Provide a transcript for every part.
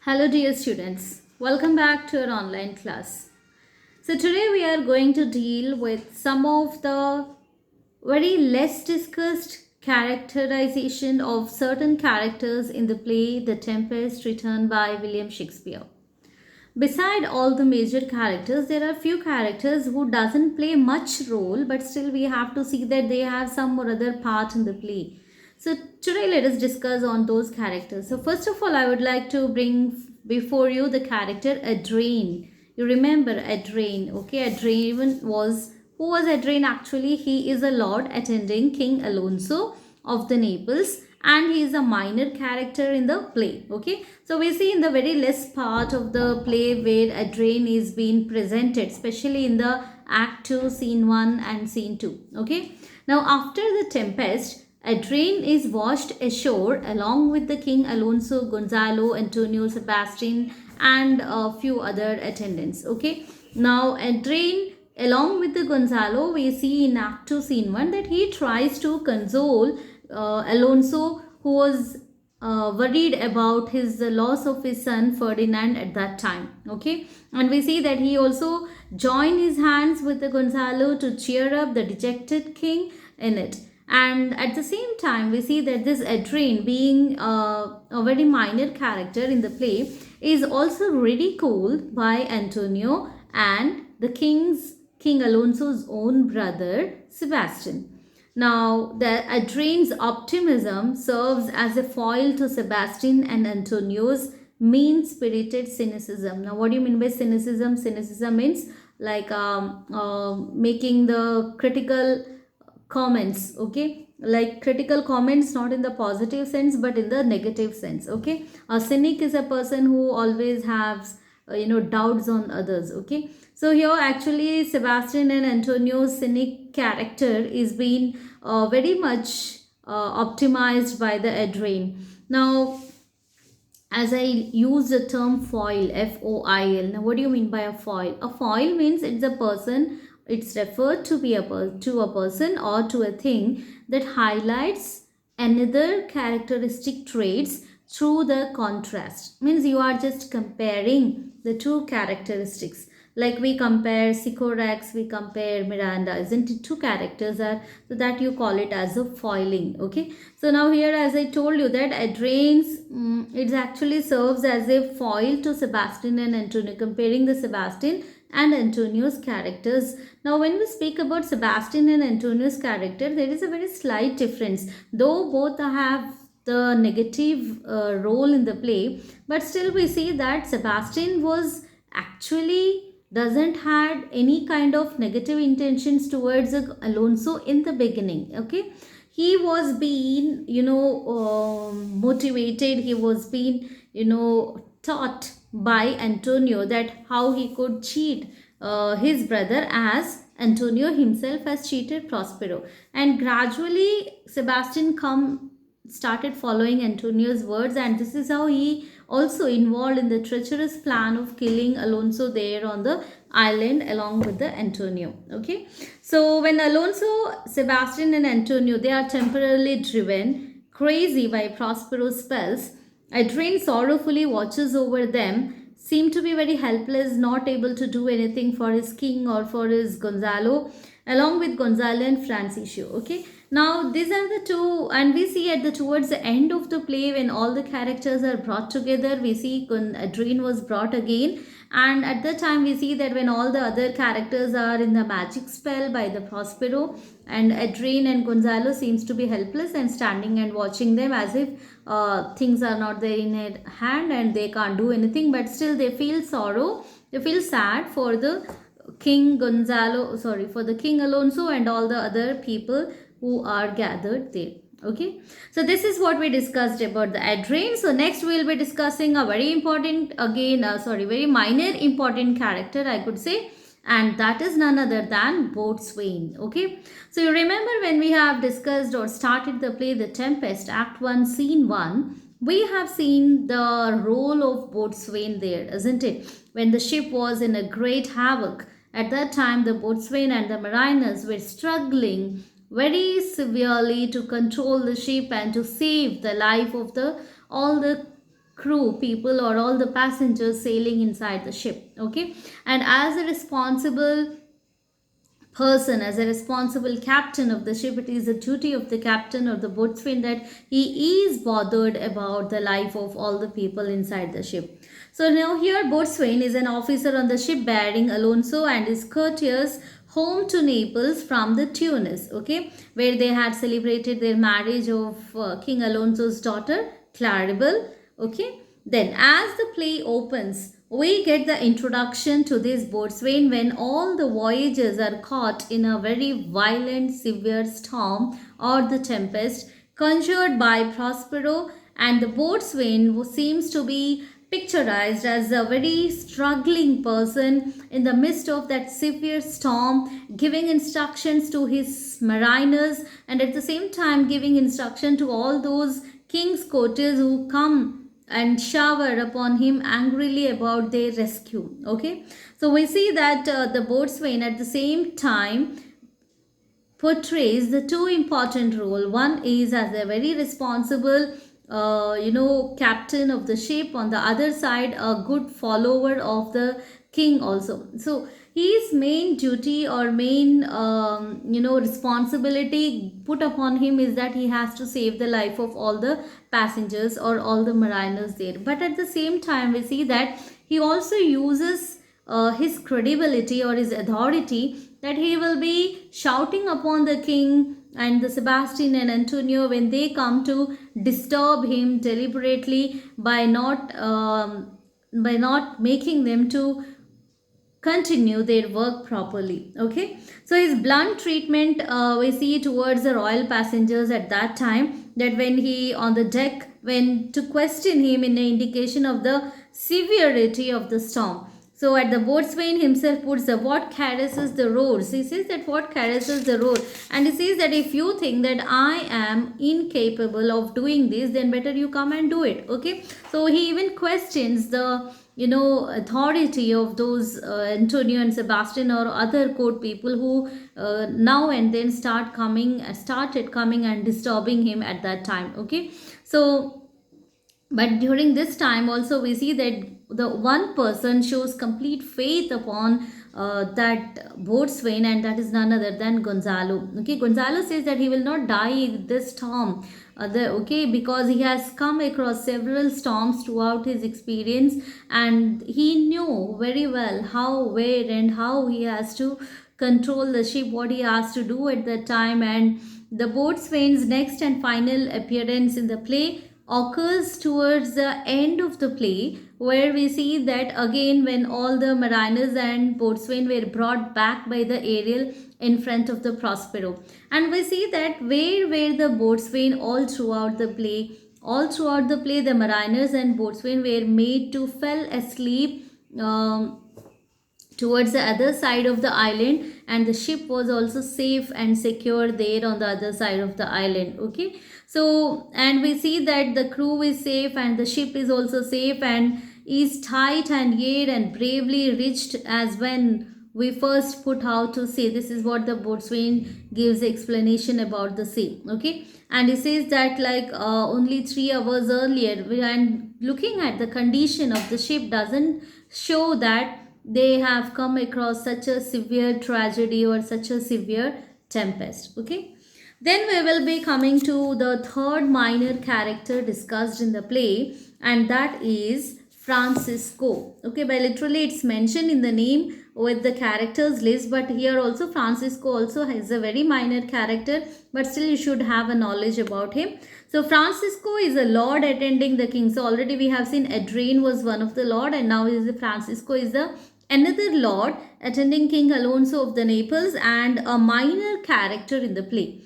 Hello dear students, welcome back to our online class. So today we are going to deal with some of the very less discussed characterization of certain characters in the play The Tempest written by William Shakespeare. Beside all the major characters, there are few characters who doesn't play much role, but still we have to see that they have some or other part in the play. So today let us discuss on those characters. So first of all, I would like to bring before you the character Adrain. You remember Adrain, okay? Adrain was, who was Adrain actually? He is a lord attending King Alonso of the Naples, and he is a minor character in the play. Okay, so we see in the very last part of the play where Adrain is being presented, especially in the act 2 scene 1 and scene 2. Okay, now after the tempest, Adrain is washed ashore along with the King Alonso, Gonzalo, Antonio, Sebastian, and a few other attendants. Okay, now Adrain along with the Gonzalo, we see in act 2 scene 1 that he tries to console Alonso, who was worried about his the loss of his son Ferdinand at that time. Okay, and we see that he also joined his hands with the Gonzalo to cheer up the dejected king in it. And at the same time, we see that this Adrain, being a very minor character in the play, is also ridiculed by Antonio and the King Alonso's own brother Sebastian. Now, the Adrain's optimism serves as a foil to Sebastian and Antonio's mean-spirited cynicism. Now, what do you mean by cynicism? Cynicism means like making the critical comments, okay? Like critical comments not in the positive sense but in the negative sense, okay? A cynic is a person who always has doubts on others, okay? So here actually Sebastian and Antonio's cynic character is being very much optimized by the Adrain. Now, as I use the term foil, F-O-I-L. Now, what do you mean by a foil? A foil means it's a person, it's referred to be to a person or to a thing that highlights another characteristic traits through the contrast. Means you are just comparing the two characteristics. Like we compare Sycorax, we compare Miranda, isn't it? Two characters are, so that you call it as a foiling. Okay, so now here, as I told you, that Adrain's it actually serves as a foil to Sebastian and Antonio, comparing the Sebastian and Antonio's characters. Now when we speak about Sebastian and Antonio's character, there is a very slight difference, though both have the negative role in the play, but still we see that Sebastian was actually doesn't had any kind of negative intentions towards Alonso in the beginning. Okay, he was being motivated, he was being taught by Antonio that how he could cheat his brother, as Antonio himself has cheated Prospero, and gradually Sebastian started following Antonio's words, and this is how he also involved in the treacherous plan of killing Alonso there on the island along with the Antonio. Okay, so when Alonso, Sebastian and Antonio, they are temporarily driven crazy by Prospero's spells, Adrain sorrowfully watches over them, seem to be very helpless, not able to do anything for his king or for his Gonzalo, along with Gonzalo and Franscisco. Okay, now these are the two, and we see at the towards the end of the play when all the characters are brought together, we see Adrain was brought again, and at the time we see that when all the other characters are in the magic spell by the Prospero, and Adrain and Gonzalo seems to be helpless and standing and watching them as if things are not there in hand and they can't do anything, but still they feel sorrow, they feel sad for the King for the King Alonso and all the other people who are gathered there. Okay, so this is what we discussed about the Adrain. So next we will be discussing a very important, very minor important character, I could say, and that is none other than Boatswain. Okay, so you remember when we have discussed or started the play The Tempest, Act 1, Scene 1, we have seen the role of Boatswain there, isn't it? When the ship was in a great havoc, at that time the Boatswain and the mariners were struggling very severely to control the ship and to save the life of all the crew people or all the passengers sailing inside the ship. Okay, and as a responsible person, as a responsible captain of the ship, it is the duty of the captain or the boatswain that he is bothered about the life of all the people inside the ship. So now here boatswain is an officer on the ship bearing Alonso and his courtiers home to Naples from the Tunis, okay, where they had celebrated their marriage of King Alonso's daughter Claribel, okay. Then as the play opens, we get the introduction to this boatswain when all the voyagers are caught in a very violent, severe storm or the tempest conjured by Prospero, and the boatswain who seems to be picturized as a very struggling person in the midst of that severe storm, giving instructions to his mariners and at the same time giving instruction to all those king's courtiers who come and shower upon him angrily about their rescue. Okay, so we see that the boatswain at the same time portrays the two important role. One is as a very responsible captain of the ship, on the other side a good follower of the king also. So his main duty or main responsibility put upon him is that he has to save the life of all the passengers or all the mariners there. But at the same time we see that he also uses his credibility or his authority, that he will be shouting upon the king and the Sebastian and Antonio when they come to disturb him deliberately by not making them to continue their work properly. Okay, so his blunt treatment we see towards the royal passengers at that time, that when he on the deck when to question him in an indication of the severity of the storm. So at the boatswain himself puts the what caresses the roads. He says that what caresses the road, and he says that if you think that I am incapable of doing this, then better you come and do it. Okay, so he even questions the authority of those Antonio and Sebastian or other court people who now and then started coming and disturbing him at that time. Okay, so but during this time also we see that the one person shows complete faith upon that boatswain, and that is none other than Gonzalo. Okay, Gonzalo says that he will not die this storm, because he has come across several storms throughout his experience, and he knew very well how, where, and how he has to control the ship, what he has to do at that time. And the boatswain's next and final appearance in the play occurs towards the end of the play, where we see that again when all the mariners and boatswain were brought back by the Ariel in front of the Prospero, and we see that where were the boatswain all throughout the play. All throughout the play the mariners and boatswain were made to fell asleep towards the other side of the island, and the ship was also safe and secure there on the other side of the island. Okay, so and we see that the crew is safe and the ship is also safe and is tight and yet and bravely reached as when we first put out to sea. This is what the boatswain gives explanation about the sea. Okay, and he says that like only 3 hours earlier, and looking at the condition of the ship doesn't show that they have come across such a severe tragedy or such a severe tempest. Okay, then we will be coming to the third minor character discussed in the play, and that is Franscisco. Okay, by literally it's mentioned in the name with the characters list, but here also Franscisco also has a very minor character, but still you should have a knowledge about him. So Franscisco is a lord attending the king. So already we have seen Adrain was one of the lord, and now Franscisco is the another lord attending King Alonso of the Naples and a minor character in the play.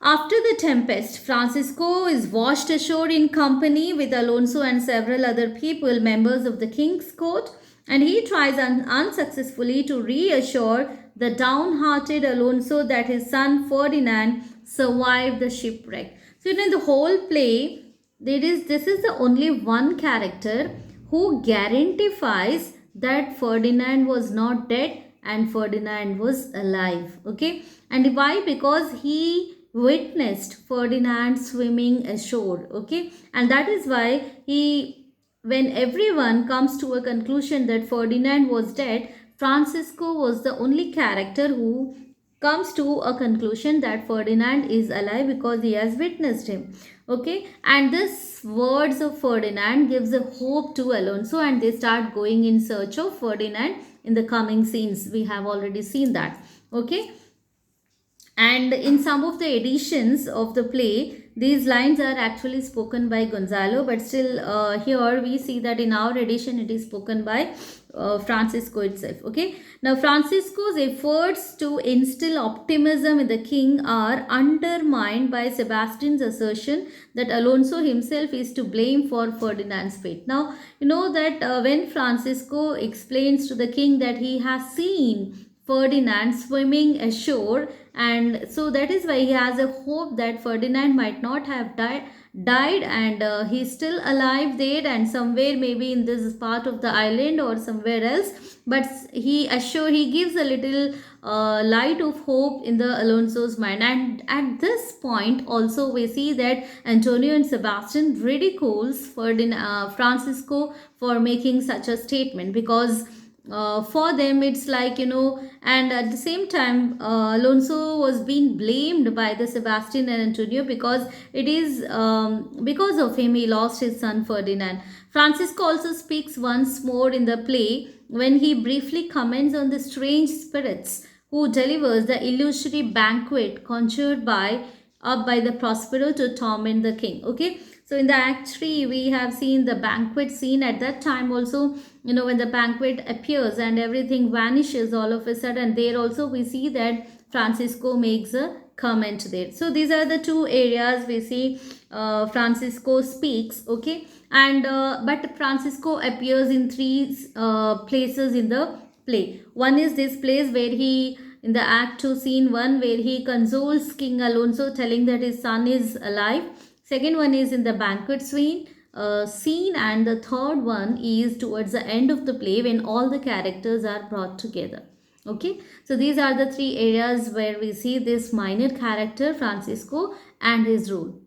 After the tempest, Franscisco is washed ashore in company with Alonso and several other people, members of the king's court, and he tries unsuccessfully to reassure the downhearted Alonso that his son Ferdinand survived the shipwreck. So in the whole play, this is the only one character who guarantees that Ferdinand was not dead and Ferdinand was alive. Okay, and why? Because he witnessed Ferdinand swimming ashore. Okay, and that is why he when everyone comes to a conclusion that Ferdinand was dead, Francisco was the only character who comes to a conclusion that Ferdinand is alive because he has witnessed him. Okay, and this words of Ferdinand gives a hope to Alonso, and they start going in search of Ferdinand in the coming scenes. We have already seen that. Okay, and in some of the editions of the play, these lines are actually spoken by Gonzalo, but still here we see that in our edition it is spoken by Francisco itself. Okay. Now, Francisco's efforts to instill optimism in the king are undermined by Sebastian's assertion that Alonso himself is to blame for Ferdinand's fate. Now, you know that when Francisco explains to the king that he has seen Ferdinand swimming ashore, and so that is why he has a hope that Ferdinand might not have died, and he's still alive there and somewhere maybe in this part of the island or somewhere else, but he gives a little light of hope in the Alonso's mind. And at this point also we see that Antonio and Sebastian ridicules Francisco for making such a statement, because for them it's like, and at the same time Alonso was being blamed by the Sebastian and Antonio because it is because of him he lost his son Ferdinand. Francisco also speaks once more in the play when he briefly comments on the strange spirits who delivers the illusory banquet conjured up by the Prospero to torment the king. Okay, so in the act 3 we have seen the banquet scene. At that time also, when the banquet appears and everything vanishes all of a sudden, there also we see that Francisco makes a comment there. So these are the two areas we see Francisco speaks. Okay, and but Francisco appears in three places in the play. One is this place where he, in the act 2 scene 1, where he consoles King Alonso telling that his son is alive. Second one is in the banquet scene, and the third one is towards the end of the play when all the characters are brought together. Okay, so these are the three areas where we see this minor character Francisco and his role.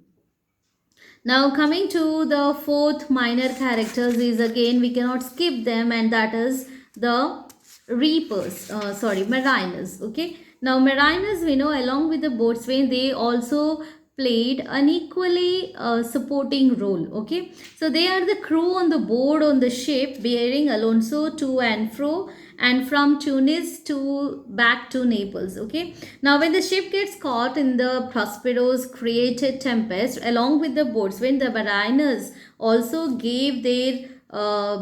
Now coming to the fourth minor characters is, again we cannot skip them, and that is the mariners. Okay, now mariners, we know, along with the boatswain, they also played an equally supporting role. Okay, so they are the crew on the board on the ship bearing Alonso to and fro, and from Tunis to back to Naples. Okay, now when the ship gets caught in the Prospero's created tempest, along with the boatswain, the mariners also gave their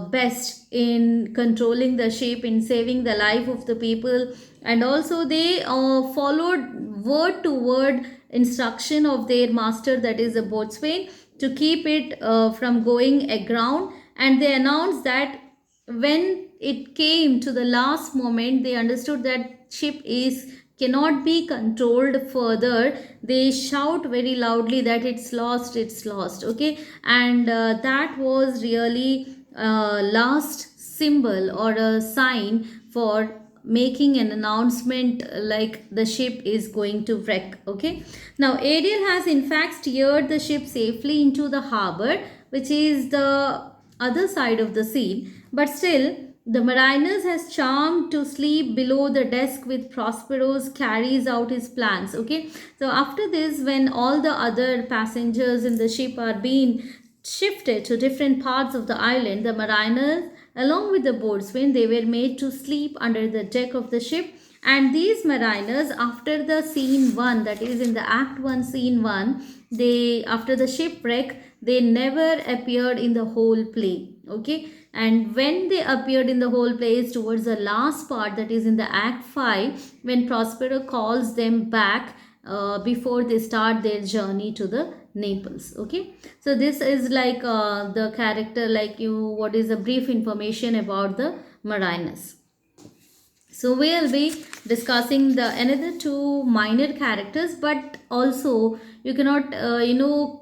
best in controlling the ship, in saving the life of the people, and also they followed word to word instruction of their master, that is the boatswain, to keep it from going aground. And they announced that when it came to the last moment, they understood that ship cannot be controlled further. They shout very loudly that it's lost, it's lost. Okay, and that was really last symbol or a sign for making an announcement like the ship is going to wreck. Okay, now Ariel has in fact steered the ship safely into the harbor, which is the other side of the sea, but still the mariners has charmed to sleep below the desk with Prospero's carries out his plans. Okay, so after this, when all the other passengers in the ship are being shifted to different parts of the island, the mariners along with the boatswain, they were made to sleep under the deck of the ship. And these mariners, after the scene 1, that is in the act 1 scene 1, they, after the shipwreck, they never appeared in the whole play. Okay, and when they appeared in the whole play is towards the last part, that is in the act 5, when Prospero calls them back before they start their journey to the Naples. Okay, so this is like the character, like what is a brief information about the mariners. So we will be discussing the another two minor characters, but also you cannot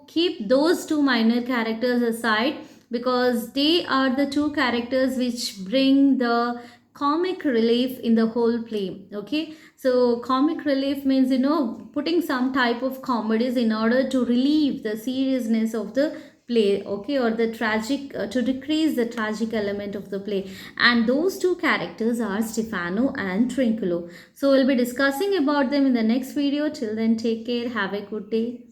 keep those two minor characters aside, because they are the two characters which bring the comic relief in the whole play. Okay, so comic relief means putting some type of comedies in order to relieve the seriousness of the play, okay, or the tragic to decrease the tragic element of the play. And those two characters are Stefano and Trinculo. So we'll be discussing about them in the next video. Till then, take care, have a good day.